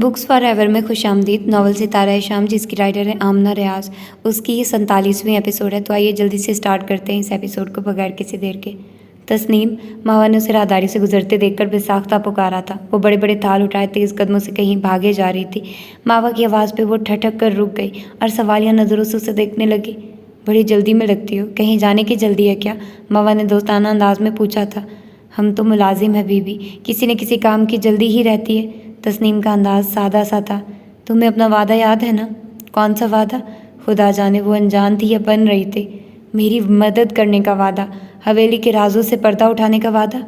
Books for ever में खुशामदीद। Novel सितारा शाम जिसकी राइटर है आमना रियाज। उसकी ये 47वीं एपिसोड है। तो आइए जल्दी से स्टार्ट करते हैं इस एपिसोड को बगैर किसी देर के। तस्नीम, मावा ने उसे राहदारी से गुजरते देखकर बेसाख्ता पुकारा था। वो बड़े बड़े थाल उठाए तेज कदमों से कहीं भागे जा रही थी। मावा की आवाज़ पे वो ठठक कर रुक गई और सवालिया नज़रों से उसे देखने लगी। बड़ी जल्दी में लगती हो, कहीं जाने की जल्दी है क्या? मावा ने दोस्ताना अंदाज में पूछा था। हम तो मुलाजिम है बीबी, किसी न किसी काम की जल्दी ही रहती है। तस्नीम का अंदाज सादा सा था। तुम्हें अपना वादा याद है ना? कौन सा वादा? खुदा जाने वो अनजान थी या बन रही थी। मेरी मदद करने का वादा, हवेली के राजों से पर्दा उठाने का वादा।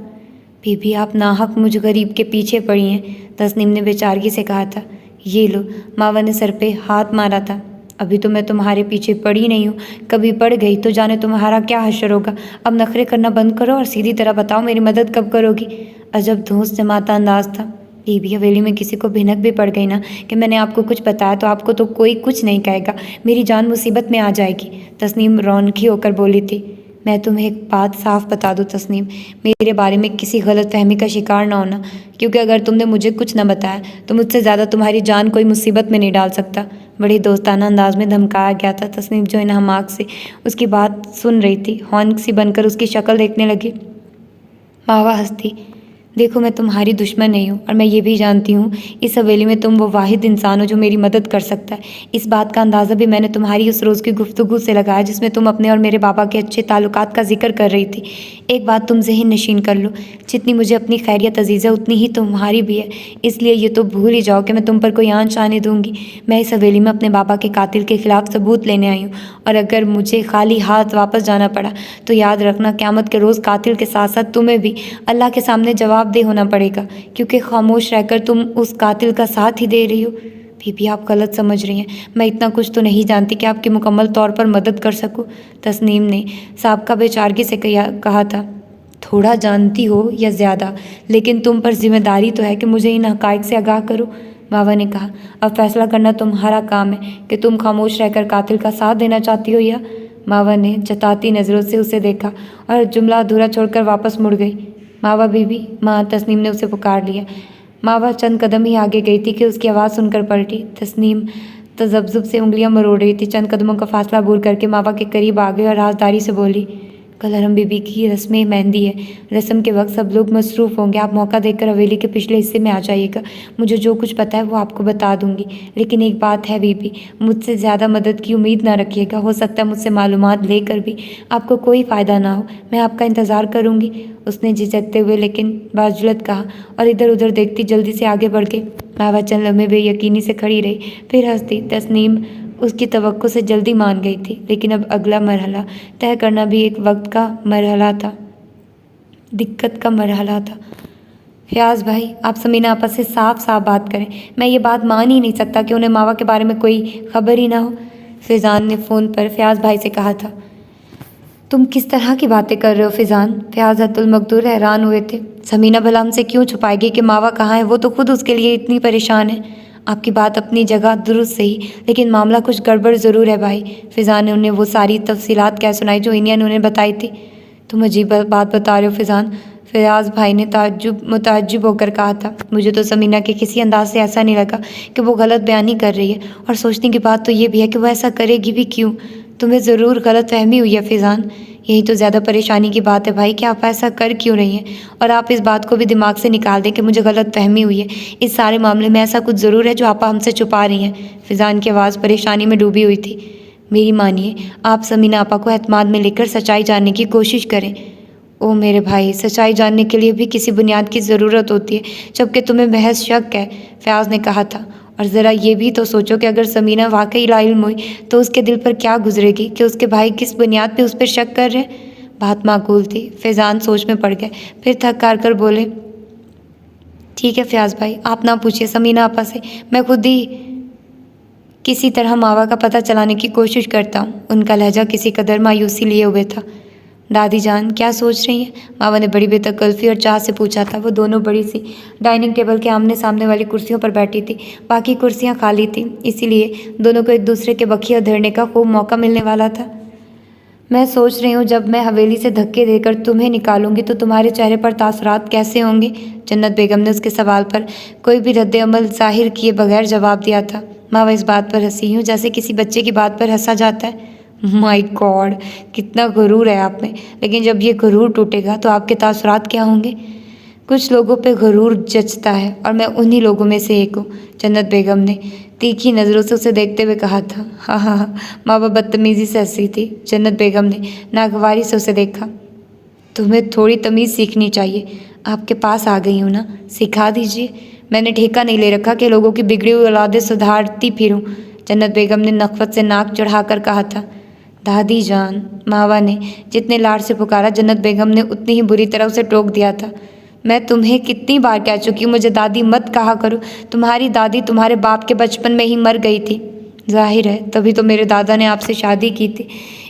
बीबी आप नाहक मुझ गरीब के पीछे पड़ी हैं, तस्नीम ने बेचारगी से कहा था। ये लो, मावा ने सर पे हाथ मारा था। अभी तो मैं तुम्हारे पीछे पड़ी नहीं हूँ, कभी पड़ गई तो जाने तुम्हारा क्या हश्र होगा। अब नखरे करना बंद करो और सीधी तरह बताओ मेरी मदद कब करोगी। अजब धौंस जमाता अंदाज था। बीबी हवेली में किसी को भिनक भी पड़ गई ना कि मैंने आपको कुछ बताया तो आपको तो कोई कुछ नहीं कहेगा, मेरी जान मुसीबत में आ जाएगी। तस्नीम रौनकी होकर बोली थी। मैं तुम्हें एक बात साफ बता दूँ तस्नीम, मेरे बारे में किसी गलत फहमी का शिकार ना होना, क्योंकि अगर तुमने मुझे कुछ न बताया तो मुझसे ज़्यादा तुम्हारी जान कोई मुसीबत में नहीं डाल सकता। बड़ी दोस्ताना अंदाज में धमकाया गया था। तस्नीम जो इन हमाक से उसकी बात सुन रही थी, हौन सी बनकर उसकी शक्ल देखने लगी। मावा हंसती। देखो मैं तुम्हारी दुश्मन नहीं हूँ और मैं ये भी जानती हूँ इस हवेली में तुम वो वाहिद इंसान हो जो मेरी मदद कर सकता है। इस बात का अंदाज़ा भी मैंने तुम्हारी उस रोज़ की गुफ्तगू से लगाया जिसमें तुम अपने और मेरे बाबा के अच्छे ताल्लुकात का जिक्र कर रही थी। एक बात तुम ज़हन नशीन कर लो, जितनी मुझे अपनी खैरियत अजीज़ है उतनी ही तुम्हारी भी है, इसलिए ये तो भूल ही जाओ कि मैं तुम पर कोई आंच आने दूंगी। मैं इस हवेली में अपने बाबा के कातिल के खिलाफ सबूत लेने आई हूँ और अगर मुझे खाली हाथ वापस जाना पड़ा तो याद रखना क़यामत के रोज़ कातिल के साथ साथ तुम्हें भी अल्लाह के सामने जवाबदेह होना पड़ेगा, क्योंकि खामोश रहकर तुम उस कातिल का साथ ही दे रही हो। बीबी आप गलत समझ रही हैं, मैं इतना कुछ तो नहीं जानती कि आपकी मुकम्मल तौर पर मदद कर सकूं। तस्नीम ने साबका बेचारगी से कहा था। थोड़ा जानती हो या ज़्यादा, लेकिन तुम पर जिम्मेदारी तो है कि मुझे इन हक़ाइक़ से आगाह करो। मावा ने कहा। अब फैसला करना तुम्हारा काम है कि तुम खामोश रहकर कातिल का साथ देना चाहती हो या। मावा ने जताती नज़रों से उसे देखा और जुमला अधूरा छोड़कर वापस मुड़ गई। मावा बीबी, माँ, तस्नीम ने उसे पुकार लिया। मावा चंद कदम ही आगे गई थी कि उसकी आवाज़ सुनकर पलटी। तस्नीम तजब्जुब से उंगलियां मरोड़ रही थी। चंद कदमों का फासला दूर करके मावा के करीब आ गई और राजदारी से बोली। कल हरम बीबी की रस्म मेहंदी है। रस्म के वक्त सब लोग मसरूफ़ होंगे, आप मौका देखकर हवेली के पिछले हिस्से में आ जाइएगा। मुझे जो कुछ पता है वो आपको बता दूंगी, लेकिन एक बात है बीबी, मुझसे ज़्यादा मदद की उम्मीद ना रखिएगा। हो सकता है मुझसे मालूमात लेकर भी आपको कोई फ़ायदा ना हो। मैं आपका इंतज़ार करूँगी, उसने झिझकते हुए लेकिन बाजुलत कहा और इधर उधर देखती जल्दी से आगे बढ़ गई। मावा चंद लम्हे बेयकीनी से खड़ी रही, फिर हंसती। तस्नीम उसकी तवक्को से जल्दी मान गई थी, लेकिन अब अगला मरहला तय करना भी एक वक्त का मरहला था, दिक्कत का मरहला था। फयाज़ भाई, आप समीना आपस से साफ साफ बात करें। मैं ये बात मान ही नहीं सकता कि उन्हें मावा के बारे में कोई खबर ही ना हो। फिजान ने फ़ोन पर फयाज़ भाई से कहा था। तुम किस तरह की बातें कर रहे हो फिजान? फयाज़ हत्तुल मकदूर हैरान हुए थे। समीना भला हमसे क्यों छुपाएगी कि मावा कहाँ है? वो तो खुद उसके लिए इतनी परेशान है। आपकी बात अपनी जगह दुरुस्त सही, लेकिन मामला कुछ गड़बड़ ज़रूर है भाई। फिजान ने उन्हें वो सारी तफसीलात कह सुनाई जो इनिया ने उन्हें बताई थी। तुम अजीब बात बता रहे हो फिजान, फयाज़ भाई ने मुताज्जुब होकर कहा था। मुझे तो समीना के किसी अंदाज से ऐसा नहीं लगा कि वो गलत बयानी कर रही है, और सोचने की बात तो ये भी है कि वो ऐसा करेगी भी क्यों। तुम्हें ज़रूर गलत फहमी हुई है फिजान, यही तो ज़्यादा परेशानी की बात है भाई कि आप ऐसा कर क्यों रही हैं। और आप इस बात को भी दिमाग से निकाल दें कि मुझे गलत फहमी हुई है। इस सारे मामले में ऐसा कुछ ज़रूर है जो आप हमसे छुपा रही हैं। फिजान की आवाज़ परेशानी में डूबी हुई थी। मेरी मानिए, आप समीना आपा को एतमाद में लेकर सच्चाई जानने की कोशिश करें। ओ मेरे भाई, सच्चाई जानने के लिए भी किसी बुनियाद की ज़रूरत होती है, जबकि तुम्हें महज शक है, फयाज़ ने कहा था। और ज़रा ये भी तो सोचो कि अगर समीना वाकई लाइल्म हुई तो उसके दिल पर क्या गुजरेगी कि उसके भाई किस बुनियाद पे उस पर शक कर रहे हैं। बात माकूल थी। फैज़ान सोच में पड़ गए, फिर थक हार कर बोले। ठीक है फयाज़ भाई, आप ना पूछिए समीना आपा से, मैं खुद ही किसी तरह मावा का पता चलाने की कोशिश करता हूँ। उनका लहजा किसी कदर मायूसी लिए हुए था। दादी जान क्या सोच रही हैं? मावा ने बड़ी बेतकल्फ़ी और चाह से पूछा था। वो दोनों बड़ी सी डाइनिंग टेबल के आमने सामने वाली कुर्सियों पर बैठी थी। बाकी कुर्सियां खाली थीं, इसीलिए दोनों को एक दूसरे के बखिया धरने का खूब मौका मिलने वाला था। मैं सोच रही हूँ जब मैं हवेली से धक्के देकर तुम्हें निकालूंगी तो तुम्हारे चेहरे पर तासुरात कैसे होंगे। जन्नत बेगम ने उसके सवाल पर कोई भी रद्द अमल जाहिर किए बगैर जवाब दिया था। माँ इस बात पर हंसी हूँ जैसे किसी बच्चे की बात पर हंसा जाता है। माय गॉड, कितना गुरूर है आप में। लेकिन जब ये गुरूर टूटेगा तो आपके तासुरात क्या होंगे। कुछ लोगों पे गुरूर जचता है और मैं उन्हीं लोगों में से एक हूँ। जन्नत बेगम ने तीखी नज़रों से उसे देखते हुए कहा था। हाँ हाँ हाँ, माँ बाप बदतमीज़ी से हंसी थी। जन्नत बेगम ने नागवारी से उसे देखा। तुम्हें थोड़ी तमीज़ सीखनी चाहिए। आपके पास आ गई हूँ ना, सिखा दीजिए। मैंने ठेका नहीं ले रखा कि लोगों की बिगड़ी हुई औलादें सुधारती फिरूं। जन्नत बेगम ने नखवत से नाक चढ़ाकर कहा था। दादी जान, मावा ने जितने लाड से पुकारा जन्नत बेगम ने उतनी ही बुरी तरह उसे टोक दिया था। मैं तुम्हें कितनी बार कह चुकी हूँ मुझे दादी मत कहा करो। तुम्हारी दादी तुम्हारे बाप के बचपन में ही मर गई थी। जाहिर है तभी तो मेरे दादा ने आपसे शादी की थी।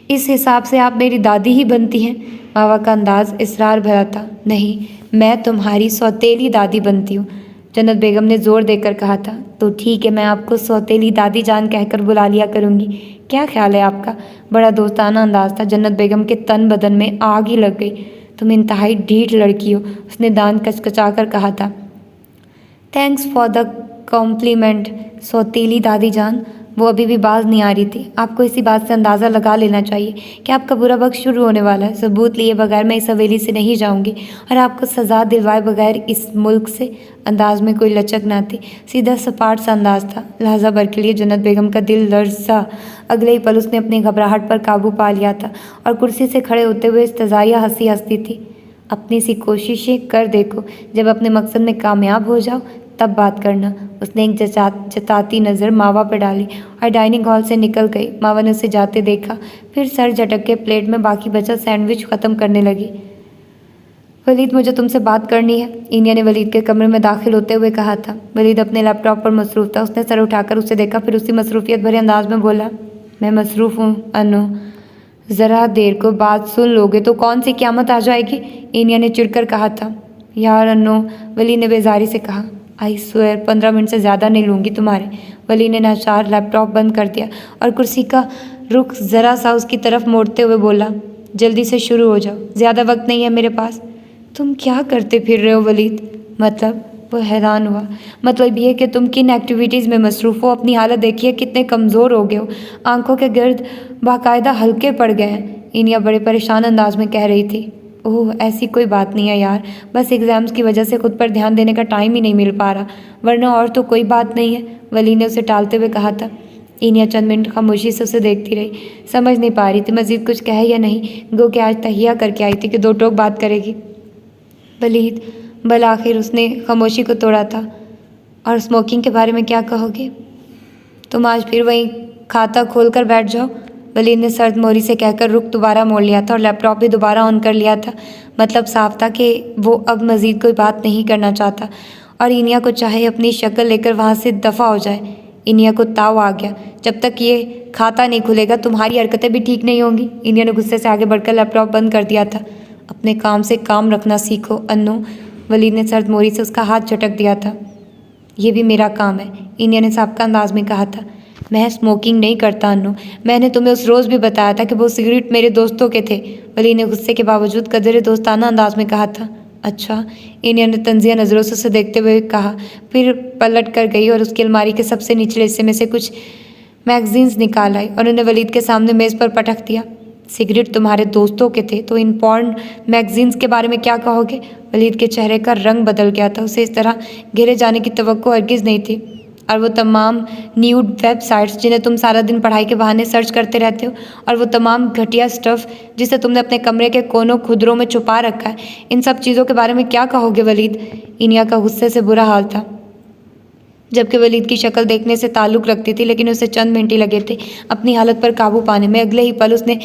इस हिसाब से आप मेरी दादी ही बनती हैं। मावा का अंदाज इसरार भरा था। नहीं, मैं तुम्हारी सौतेली दादी बनती हूँ। जन्नत बेगम ने जोर देकर कहा था। तो ठीक है, मैं आपको सौतेली दादी जान कहकर बुला लिया करूँगी। क्या ख्याल है आपका। बड़ा दोस्ताना अंदाज था। जन्नत बेगम के तन बदन में आग ही लग गई। तुम इंतहाई ढीठ लड़की हो, उसने दांत कचकचा कर कहा था। थैंक्स फॉर द कॉम्प्लीमेंट सौतीली दादी जान। वो अभी भी बाज नहीं आ रही थी। आपको इसी बात से अंदाज़ा लगा लेना चाहिए कि आपका बुरा वक्त शुरू होने वाला है। सबूत लिए बगैर मैं इस हवेली से नहीं जाऊंगी और आपको सज़ा दिलवाए बगैर इस मुल्क से। अंदाज में कोई लचक ना थी, सीधा सपाट सा अंदाज था। लहजा भर के लिए जन्नत बेगम का दिल लर्ज़ा। अगले ही पल उसने अपनी घबराहट पर काबू पा लिया था और कुर्सी से खड़े होते हुए इस्तज़ाइया हंसी हंसती थी। अपनी सी कोशिशें कर देखो, जब अपने मकसद में कामयाब हो जाओ तब बात करना। उसने एक जताती नज़र मावा पर डाली और डाइनिंग हॉल से निकल गई। मावा ने उसे जाते देखा, फिर सर झटक के प्लेट में बाकी बचा सैंडविच ख़त्म करने लगी। वलीद, मुझे तुमसे बात करनी है, इनिया ने वलीद के कमरे में दाखिल होते हुए कहा था। वलीद अपने लैपटॉप पर मसरूफ़ था। उसने सर उठाकर उसे देखा, फिर उसी मसरूफ़ियत भरे अंदाज में बोला, मैं मसरूफ़ हूँ अनु। ज़रा देर को बात सुन लोगे तो कौन सी क़यामत आ जाएगी, इनिया ने चिढ़कर कहा था। यार अनु, वली ने बेजारी से कहा। आई स्वेयर 15 मिनट से ज़्यादा नहीं लूँगी तुम्हारे। वली ने नाचार लैपटॉप बंद कर दिया और कुर्सी का रुख ज़रा सा उसकी तरफ मोड़ते हुए बोला, जल्दी से शुरू हो जाओ, ज़्यादा वक्त नहीं है मेरे पास। तुम क्या करते फिर रहे हो वलीद। मतलब, वो हैरान हुआ। मतलब ये कि तुम किन एक्टिविटीज़ में मसरूफ़ हो। अपनी हालत देखिए, कितने कमज़ोर हो गए हो। आंखों के गिर्द बाकायदा हल्के पड़ गए हैं, इनिया बड़े परेशान अंदाज में कह रही थी। ओह, ऐसी कोई बात नहीं है यार, बस एग्ज़ाम्स की वजह से खुद पर ध्यान देने का टाइम ही नहीं मिल पा रहा, वरना और तो कोई बात नहीं है, वली ने उसे टालते हुए कहा था। इनिया चंद मिनट खामोशी से उसे देखती रही, समझ नहीं पा रही थी मज़ीद कुछ कहे या नहीं। गो कि आज तहिया करके आई थी कि 2 टोक बात करेगी। वलीद, बल आखिर उसने खामोशी को तोड़ा था। और स्मोकिंग के बारे में क्या कहोगे। तुम आज फिर वहीं खाता खोल कर बैठ जाओ, वलीद ने सर्द मोहरी से कहकर रुख दोबारा मोड़ लिया था और लैपटॉप भी दोबारा ऑन कर लिया था। मतलब साफ था कि वो अब मज़ीद कोई बात नहीं करना चाहता और इनिया को चाहे अपनी शक्ल लेकर वहाँ से दफ़ा हो जाए। इनिया को ताव आ गया, जब तक ये खाता नहीं खुलेगा तुम्हारी हरकतें भी ठीक नहीं होंगी। इनिया ने गुस्से से आगे बढ़कर लैपटॉप बंद कर दिया था। अपने काम से काम रखना सीखो अन्नू, वलीद ने सर्द मोहरी से उसका हाथ झटक दिया था। ये भी मेरा काम है, इनिया ने साबका अंदाज में कहा था। मैं स्मोकिंग नहीं करता अन्नू, मैंने तुम्हें उस रोज़ भी बताया था कि वो सिगरेट मेरे दोस्तों के थे, वली ने गुस्से के बावजूद कदरे दोस्ताना अंदाज में कहा था। अच्छा, इनिया ने तंजिया नज़रों से उसे देखते हुए कहा, फिर पलट कर गई और उसकी अलमारी के सबसे निचले हिस्से में से कुछ मैगजीन्स निकाल आई और उन्हें वलीद के सामने मेज़ पर पटक दिया। सिगरेट तुम्हारे दोस्तों के थे तो इन पॉर्न मैगजीन्स के बारे में क्या कहोगे। वलीद के चेहरे का रंग बदल गया था। उसे इस तरह घेरे जाने की तवक्को हरगिज़ नहीं थी। और वो तमाम न्यूड वेबसाइट्स जिन्हें तुम सारा दिन पढ़ाई के बहाने सर्च करते रहते हो, और वो तमाम घटिया स्टफ़ जिसे तुमने अपने कमरे के कोनों खुदरों में छुपा रखा है, इन सब चीज़ों के बारे में क्या कहोगे वलीद। इनिया का गुस्से से बुरा हाल था, जबकि वलीद की शक्ल देखने से ताल्लुक़ रखती थी, लेकिन उसे चंद मिनट ही लगे थे अपनी हालत पर काबू पाने में। अगले ही पल उसने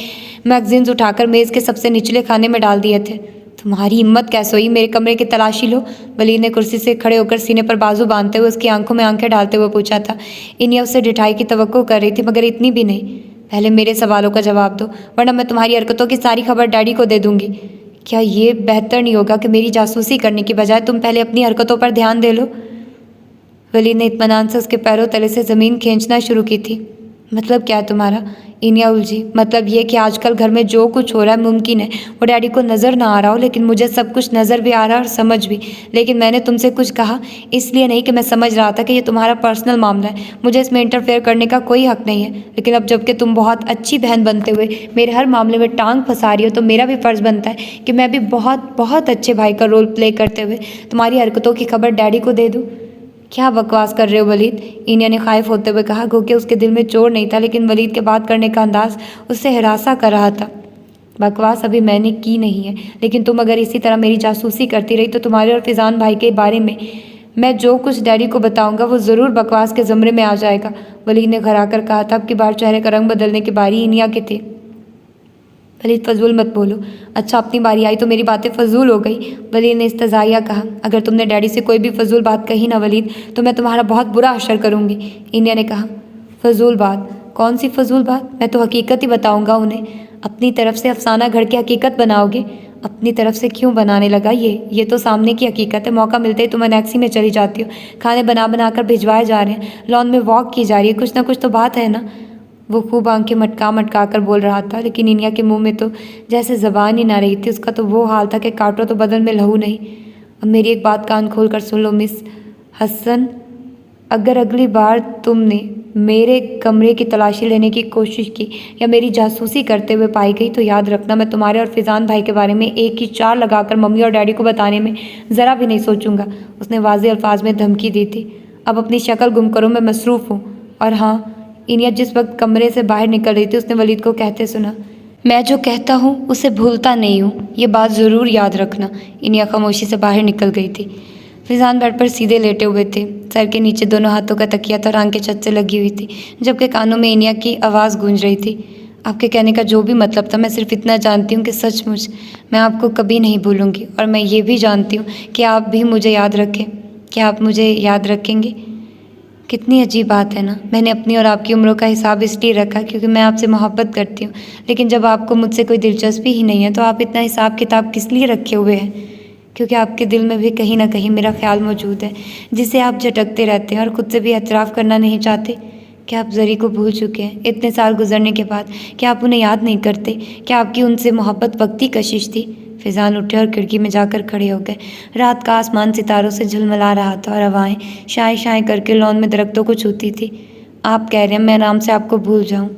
मैगजीन्स उठाकर मेज़ के सबसे निचले खाने में डाल दिए थे। तुम्हारी हिम्मत कैसे हुई मेरे कमरे की तलाशी लो, वलीद ने कुर्सी से खड़े होकर सीने पर बाजू बांधते हुए उसकी आंखों में आंखें डालते हुए पूछा था। इनिया उससे ढिठाई की तवक्को कर रही थी, मगर इतनी भी नहीं। पहले मेरे सवालों का जवाब दो, वरना मैं तुम्हारी हरकतों की सारी खबर डैडी को दे दूंगी। क्या ये बेहतर नहीं होगा कि मेरी जासूसी करने की बजाय तुम पहले अपनी हरकतों पर ध्यान दे लो। वलीद ने इत्मीनान से उसके पैरों तले से ज़मीन खींचना शुरू की थी। मतलब क्या है तुम्हारा, इनिया उलझी। मतलब ये कि आजकल घर में जो कुछ हो रहा है मुमकिन है वो डैडी को नज़र ना आ रहा हो, लेकिन मुझे सब कुछ नज़र भी आ रहा है और समझ भी। लेकिन मैंने तुमसे कुछ कहा इसलिए नहीं कि मैं समझ रहा था कि ये तुम्हारा पर्सनल मामला है, मुझे इसमें इंटरफेयर करने का कोई हक नहीं है। लेकिन अब जबकि तुम बहुत अच्छी बहन बनते हुए मेरे हर मामले में टांग फंसा रही हो, तो मेरा भी फ़र्ज़ बनता है कि मैं भी बहुत बहुत अच्छे भाई का रोल प्ले करते हुए तुम्हारी हरकतों की खबर डैडी को दे दूँ। क्या बकवास कर रहे हो वलीद, इनिया ने खाइफ होते हुए कहा। गोके उसके दिल में चोर नहीं था, लेकिन वलीद के बात करने का अंदाज उससे हिरासा कर रहा था। बकवास अभी मैंने की नहीं है, लेकिन तुम अगर इसी तरह मेरी जासूसी करती रही तो तुम्हारे और फिजान भाई के बारे में मैं जो कुछ डैडी को बताऊंगा वो ज़रूर बकवास के ज़मरे में आ जाएगा, वलीद ने घरा कर कहा था। अब की बार चेहरे का रंग बदलने की बारी इनिया के थे। वलीद फजूल मत बोलो। अच्छा अपनी बारी आई तो मेरी बातें फजूल हो गई, वलीद ने इस्तज़ाइया कहा। अगर तुमने डैडी से कोई भी फजूल बात कही ना वलीद, तो मैं तुम्हारा बहुत बुरा असर करूँगी, इनिया ने कहा। फजूल बात? कौन सी फजूल बात? मैं तो हकीकत ही बताऊँगा उन्हें। अपनी तरफ से अफसाना घड़ के हकीकत बनाओगे? अपनी तरफ से क्यों बनाने लगा? ये तो सामने की हकीकत है। मौका मिलते ही तुम अनेक्सी में चली जाती हो, खाने बना बना कर भिजवाए जा रहे हैं, लॉन में वॉक की जा रही है, कुछ ना कुछ तो बात है ना। वो खूब आंखें मटका मटका कर बोल रहा था, लेकिन इनिया के मुंह में तो जैसे ज़बान ही ना रही थी। उसका तो वो हाल था कि काटो तो बदन में लहू नहीं। अब मेरी एक बात कान खोल कर सुन लो मिस हसन, अगर अगली बार तुमने मेरे कमरे की तलाशी लेने की कोशिश की या मेरी जासूसी करते हुए पाई गई तो याद रखना मैं तुम्हारे और फिजान भाई के बारे में एक ही चार लगाकर मम्मी और डैडी को बताने में ज़रा भी नहीं सोचूंगा, उसने वाज़े अल्फाज में धमकी दी थी। अब अपनी शक्ल गुम करो, मैं मसरूफ़ हूँ। और हाँ, इनिया जिस वक्त कमरे से बाहर निकल रही थी उसने वलीद को कहते सुना, मैं जो कहता हूँ उसे भूलता नहीं हूँ, ये बात ज़रूर याद रखना। इनिया खामोशी से बाहर निकल गई थी। फिजान बेड पर सीधे लेटे हुए थे, सर के नीचे दोनों हाथों का तकिया था और आंखें छत से लगी हुई थी, जबकि कानों में इनिया की आवाज़ गूंज रही थी। आपके कहने का जो भी मतलब था, मैं सिर्फ इतना जानती हूँ कि सचमुच मैं आपको कभी नहीं भूलूंगी, और मैं ये भी जानती हूँ कि आप भी मुझे याद रखें। क्या आप मुझे याद रखेंगे? कितनी अजीब बात है ना। मैंने अपनी और आपकी उम्रों का हिसाब इसलिए रखा क्योंकि मैं आपसे मोहब्बत करती हूँ, लेकिन जब आपको मुझसे कोई दिलचस्पी ही नहीं है तो आप इतना हिसाब किताब किस लिए रखे हुए हैं? क्योंकि आपके दिल में भी कहीं ना कहीं मेरा ख्याल मौजूद है, जिसे आप झटकते रहते हैं और ख़ुद से भी एतराफ़ करना नहीं चाहते। क्या आप जरी को भूल चुके हैं इतने साल गुजरने के बाद? क्या आप उन्हें याद नहीं करते? क्या आपकी उनसे मोहब्बत वक्ती कशिश थी? फिजान उठे और खिड़की में जाकर खड़े हो गए। रात का आसमान सितारों से झलमला रहा था और हवाएं शाएं शाएं करके लॉन में दरख्तों को छूती थी। आप कह रहे हैं मैं आराम से आपको भूल जाऊं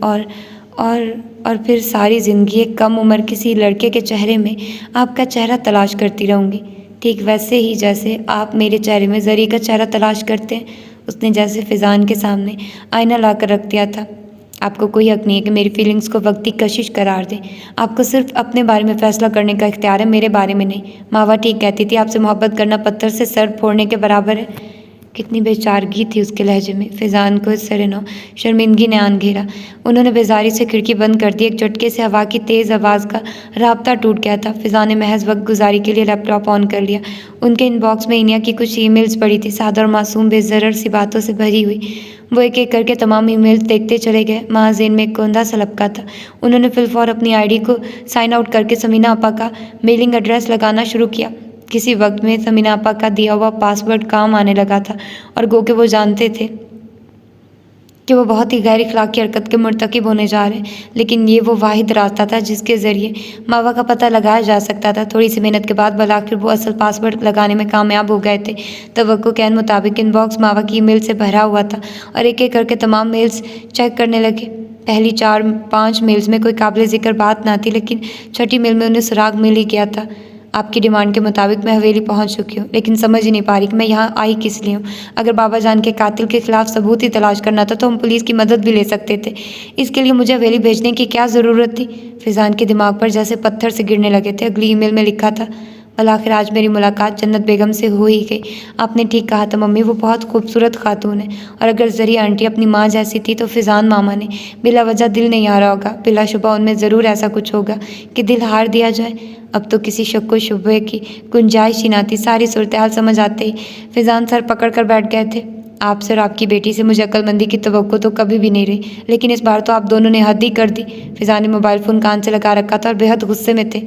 और फिर सारी ज़िंदगी एक कम उम्र किसी लड़के के चेहरे में आपका चेहरा तलाश करती रहूँगी, ठीक वैसे ही जैसे आप मेरे चेहरे में जरी का चेहरा तलाश करते हैं। उसने जैसे फिजान के सामने आईना ला कर रख दिया था। आपको कोई हक नहीं है कि मेरी फीलिंग्स को वक्ती कशिश करार दें। आपको सिर्फ अपने बारे में फ़ैसला करने का इख्तियार है, मेरे बारे में नहीं। मावा ठीक कहती थी, आपसे मोहब्बत करना पत्थर से सर फोड़ने के बराबर है। कितनी बेचारगी थी उसके लहजे में। फिजान को इस सरेनो शर्मिंदगी ने आन घेरा। उन्होंने बेजारी से खिड़की बंद कर दी। एक झटके से हवा की तेज़ आवाज़ का राब्ता टूट गया था। फिजान ने महज वक्त गुजारी के लिए लैपटॉप ऑन कर लिया। उनके इनबॉक्स में इनिया की कुछ ईमेल्स पड़ी थी, सादा और मासूम बेज़रर सी बातों से भरी हुई। वो एक एक करके तमाम ईमेल्स देखते चले गए। महाज़ेन में एक कोंधा सा लपका था। उन्होंने फिलफौर अपनी आईडी को साइन आउट करके समीना आपा का मेलिंग एड्रेस लगाना शुरू किया। किसी वक्त में समीना आपा का दिया हुआ पासवर्ड काम आने लगा था और गो के वो जानते थे कि वो बहुत ही गैर इखलाकी हरकत के मुर्तकिब होने जा रहे हैं, लेकिन ये वो वाहिद रास्ता था जिसके ज़रिए मावा का पता लगाया जा सकता था। थोड़ी सी मेहनत के बाद भला आखिर वो असल पासवर्ड लगाने में कामयाब हो गए थे। तवक्को के मुताबिक इनबॉक्स मावा की ईमेल से भरा हुआ था और एक एक करके तमाम मेल्स चेक करने लगे। पहली 4-5 मेल्स में कोई काबिल ज़िक्र बात ना थी, लेकिन छठी मेल में उन्हें सुराग मिल ही गया था। आपकी डिमांड के मुताबिक मैं हवेली पहुंच चुकी हूँ, लेकिन समझ ही नहीं पा रही कि मैं यहाँ आई किस लिए हूँ। अगर बाबा जान के कातिल के खिलाफ सबूत ही तलाश करना था तो हम पुलिस की मदद भी ले सकते थे। इसके लिए मुझे हवेली भेजने की क्या ज़रूरत थी? फिजान के दिमाग पर जैसे पत्थर से गिरने लगे थे। अगली ईमेल में लिखा था, भला आखिर आज मेरी मुलाकात जन्नत बेगम से हो ही गई। आपने ठीक कहा था मम्मी, वो बहुत खूबसूरत खातून है, और अगर जरी आंटी अपनी माँ जैसी थी तो फिजान मामा ने बिला वजह दिल नहीं हारा होगा। बिलाशुबा उनमें ज़रूर ऐसा कुछ होगा कि दिल हार दिया जाए। अब तो किसी शक व शुबे की गुंजाइश ही ना थी। सारी सूरत हाल समझ आते ही फिजान सर पकड़ कर बैठ गए थे। आपसे और आपकी बेटी से मुझे अक्लमंदी की तवक्को तो कभी भी नहीं रही, लेकिन इस बार तो आप दोनों ने हद ही कर दी। फिजान ने मोबाइल फ़ोन कान से लगा रखा था और बेहद गुस्से में थे।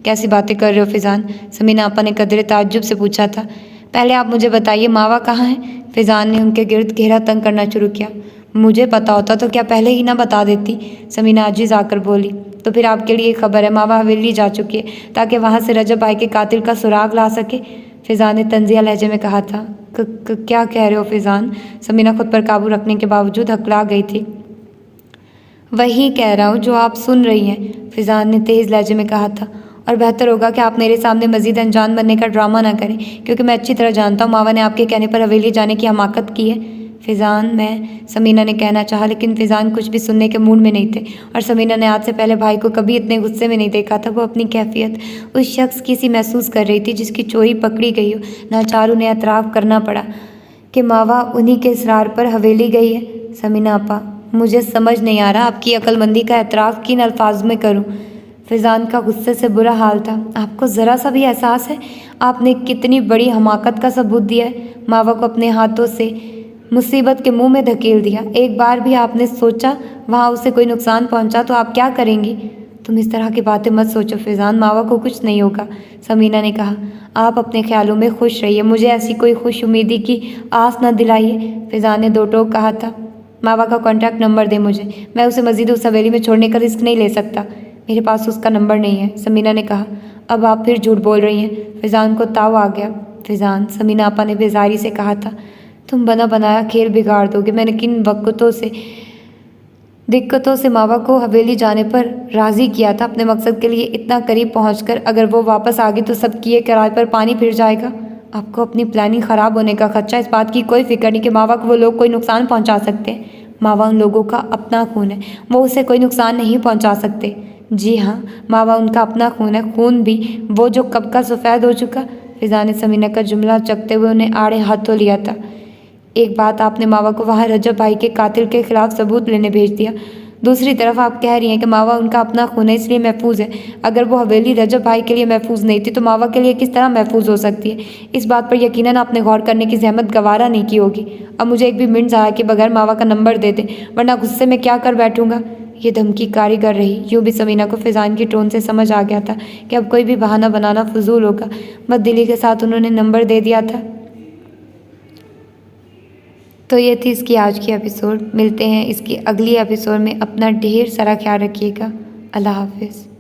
कैसी बातें कर रहे हो फिजान? समीना आपा ने कदरे ताज्जुब से पूछा था। पहले आप मुझे बताइए मावा कहाँ है? फिजान ने उनके गिर्द घेरा तंग करना शुरू किया। मुझे पता होता तो क्या पहले ही ना बता देती, समीना आजिज़ आकर बोली। तो फिर आपके लिए खबर है, मावा हवेली जा चुकी है ताकि वहाँ से रजब भाई के कातिल का सुराग ला सके, फिज़ान ने तंजिया लहजे में कहा था। क्या कह रहे हो फिज़ान? समीना खुद पर काबू रखने के बावजूद हकला गई थी। वही कह रहा हूँ जो आप सुन रही हैं, फिज़ान ने तेज़ लहजे में कहा था। और बेहतर होगा कि आप मेरे सामने मज़ीद अनजान बनने का ड्रामा ना करें, क्योंकि मैं अच्छी तरह जानता हूँ मावा ने आपके कहने पर हवेली जाने की हमाकत की है। फिज़ान, मैं, समीना ने कहना चाहा, लेकिन फिज़ान कुछ भी सुनने के मूड में नहीं थे। और समीना ने आज से पहले भाई को कभी इतने गुस्से में नहीं देखा था। वो अपनी कैफियत उस शख्स की सी महसूस कर रही थी जिसकी चोरी पकड़ी गई हो। नाचार उन्हें एतराफ़ करना पड़ा कि मावा उन्हीं के इसरार पर हवेली गई है। समीना आपा, मुझे समझ नहीं आ रहा आपकी अक्लमंदी का एतराफ़ किन अल्फाज में करूं। फिज़ान का गुस्से से बुरा हाल था। आपको ज़रा सा भी एहसास है आपने कितनी बड़ी हमाकत का सबूत दिया है? मावा को अपने हाथों से मुसीबत के मुंह में धकेल दिया। एक बार भी आपने सोचा वहाँ उसे कोई नुकसान पहुँचा तो आप क्या करेंगी? तुम इस तरह की बातें मत सोचो फिज़ान, मावा को कुछ नहीं होगा, समीना ने कहा। आप अपने ख्यालों में खुश रहिए, मुझे ऐसी कोई खुश उम्मीदी की आस न दिलाइए, फिज़ान ने दो टोक कहा था। मावा का कॉन्टैक्ट नंबर दे मुझे, मैं उसे मज़ीद उस हवेली में छोड़ने का रिस्क नहीं ले सकता। मेरे पास उसका नंबर नहीं है, समीना ने कहा। अब आप फिर झूठ बोल रही हैं, फिज़ान को ताव आ गया। फिज़ान, समीना आपा ने बेजारी से कहा था, तुम बना बनाया खेल बिगाड़ दोगे। मैंने किन दिक्कतों से मावा को हवेली जाने पर राज़ी किया था, अपने मकसद के लिए इतना करीब पहुंचकर अगर वो वापस आ गई तो सब किए किराए पर पानी फिर जाएगा। आपको अपनी प्लानिंग ख़राब होने का खदशा, इस बात की कोई फिक्र नहीं कि मावा को वो लोग कोई नुकसान पहुंचा सकते हैं। मावा उन लोगों का अपना खून है, वो उसे कोई नुकसान नहीं पहुंचा सकते। जी हाँ, मावा उनका अपना खून है, खून भी वो जो कब का सफ़ेद हो चुका। फिज़ा ने समीना का जुमला चकते हुए उन्हें आड़े हाथों लिया था। एक बात, आपने मावा को वहाँ रजब भाई के कातिल के खिलाफ सबूत लेने भेज दिया। दूसरी तरफ आप कह रही हैं कि मावा उनका अपना खून है इसलिए महफूज है। अगर वो हवेली रजब भाई के लिए महफूज नहीं थी तो मावा के लिए किस तरह महफूज हो सकती है? इस बात पर यकीनन आपने गौर करने की जहमत गवारा नहीं की होगी। अब मुझे एक भी मिनट ज़ाया के बगैर मावा का नंबर दे दें, वरना गुस्से में क्या कर बैठूंगा। ये धमकी कारीगर रही। यूँ भी समीना को फिज़ान की टोन से समझ आ गया था कि अब कोई भी बहाना बनाना फजूल होगा। बददिली के साथ उन्होंने नंबर दे दिया था। तो ये थी इसकी आज की एपिसोड। मिलते हैं इसकी अगली एपिसोड में। अपना ढेर सारा ख्याल रखिएगा। अल्लाह हाफिज़।